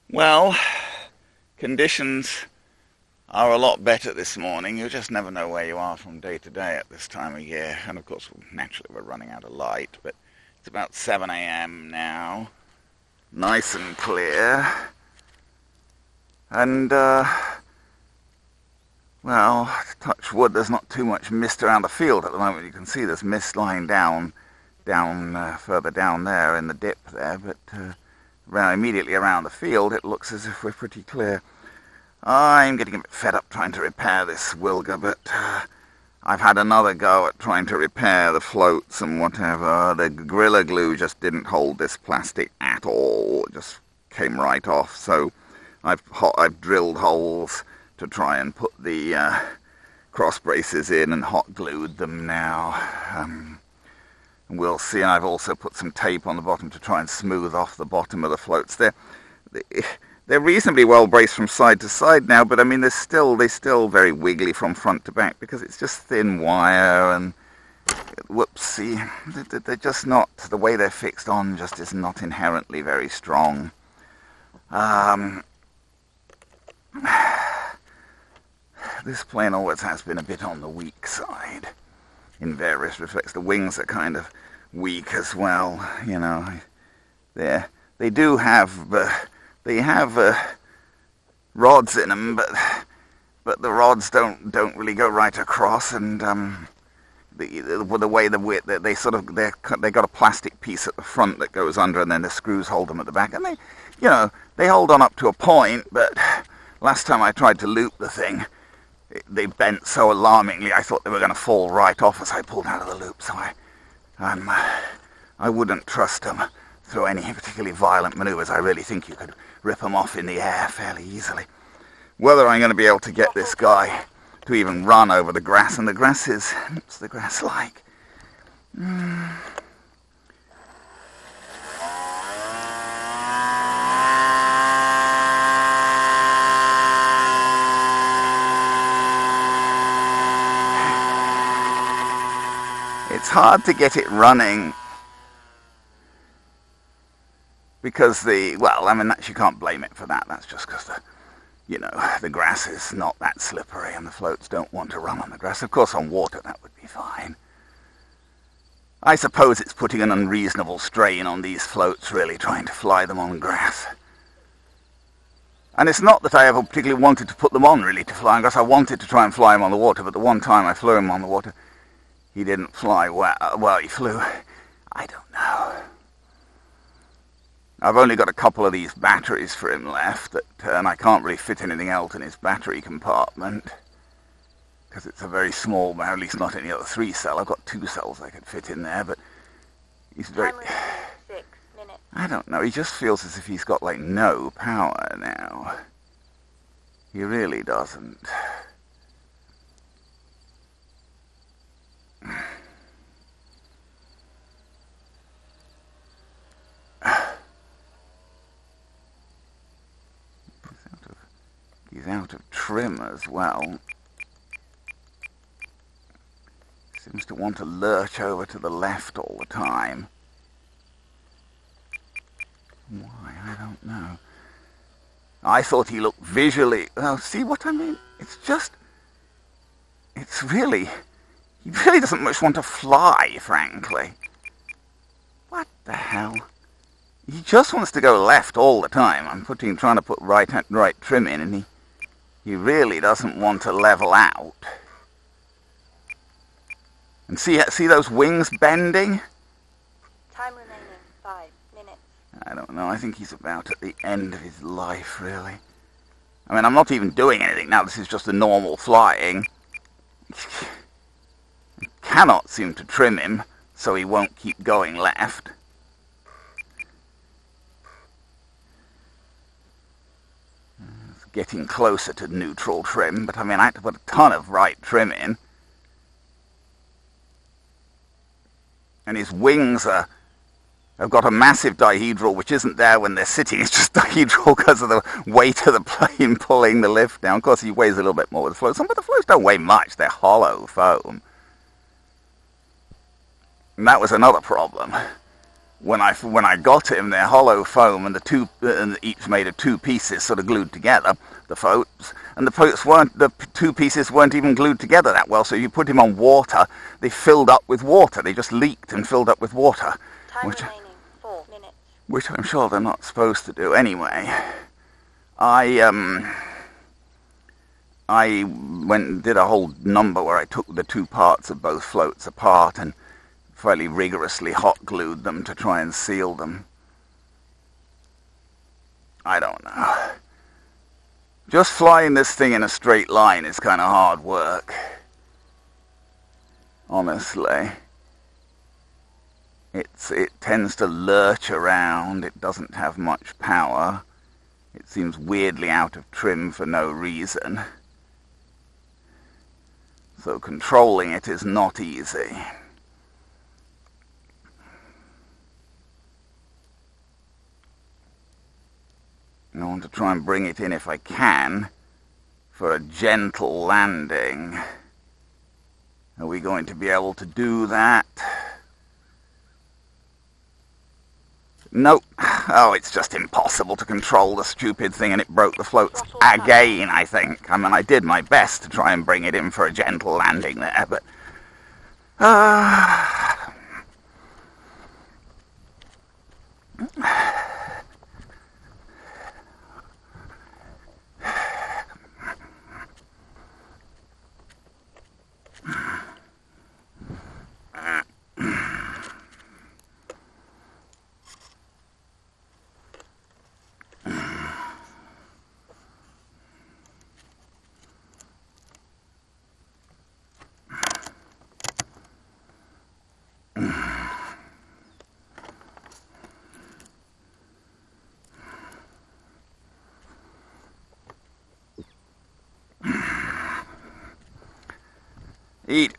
Well, conditions are a lot better this morning. You just never know where you are from day to day at this time of year. And of course, naturally, we're running out of light, but it's about 7 a.m. now. Nice and clear. And, well, touch wood, there's not too much mist around the field at the moment. You can see there's mist lying down, further down there in the dip there, but immediately around the field, it looks as if we're pretty clear. I'm getting a bit fed up trying to repair this Wilga, but I've had another go at trying to repair the floats and whatever. The Gorilla Glue just didn't hold this plastic at all. It just came right off. So I've drilled holes to try and put the cross braces in and hot glued them now. We'll see. And I've also put some tape on the bottom to try and smooth off the bottom of the floats. They're reasonably well braced from side to side now, but I mean they're still very wiggly from front to back because it's just thin wire and whoopsie. They're just not, the way they're fixed on just is not inherently very strong. This plane always has been a bit on the weak side in various respects. The wings are kind of weak as well, you know. They have rods in them, but the rods don't really go right across, and the way they got a plastic piece at the front that goes under, and then the screws hold them at the back, and they hold on up to a point. But last time I tried to loop the thing, they bent so alarmingly, I thought they were going to fall right off as I pulled out of the loop. So I wouldn't trust them through any particularly violent maneuvers. I really think you could rip them off in the air fairly easily. Whether I'm going to be able to get this guy to even run over the grass, and the grass is, what's the grass like? It's hard to get it running because you can't blame it for that. That's just because the grass is not that slippery and the floats don't want to run on the grass. Of course, on water that would be fine. I suppose it's putting an unreasonable strain on these floats, really, trying to fly them on grass. And it's not that I ever particularly wanted to put them on, really, to fly on grass. I wanted to try and fly him on the water, but the one time I flew him on the water, he didn't fly well. He flew, I don't know. I've only got a couple of these batteries for him left, and I can't really fit anything else in his battery compartment because it's a very small, at least not any other 3-cell. I've got 2 cells I could fit in there, but he's very... 6 minutes. I don't know, he just feels as if he's got like no power now. He really doesn't. He's out of trim as well. Seems to want to lurch over to the left all the time. Why? I don't know. I thought he looked visually... Oh, see what I mean? He really doesn't much want to fly, frankly. What the hell? He just wants to go left all the time. I'm trying to put right trim in, and he really doesn't want to level out. And see those wings bending? Time remaining 5 minutes. I don't know. I think he's about at the end of his life, really. I mean, I'm not even doing anything now. This is just a normal flying. I cannot seem to trim him, so he won't keep going left. It's getting closer to neutral trim, but I mean, I had to put a ton of right trim in. And his wings have got a massive dihedral, which isn't there when they're sitting. It's just dihedral because of the weight of the plane pulling the lift down. Of course, he weighs a little bit more with the floats. But the floats don't weigh much. They're hollow foam. And that was another problem. when I got him, they're hollow foam, and and each made of two pieces, sort of glued together. The two pieces weren't even glued together that well. So you put him on water, they filled up with water. They just leaked and filled up with water. Time remaining 4 minutes. Which I'm sure they're not supposed to do anyway. I went and did a whole number where I took the two parts of both floats apart and fairly rigorously hot glued them to try and seal them. I don't know. Just flying this thing in a straight line is kind of hard work. Honestly. It tends to lurch around. It doesn't have much power. It seems weirdly out of trim for no reason. So controlling it is not easy. I want to try and bring it in if I can for a gentle landing. Are we going to be able to do that? Nope. Oh, it's just impossible to control the stupid thing, and it broke the floats again, I think. I mean, I did my best to try and bring it in for a gentle landing there, but... Eat.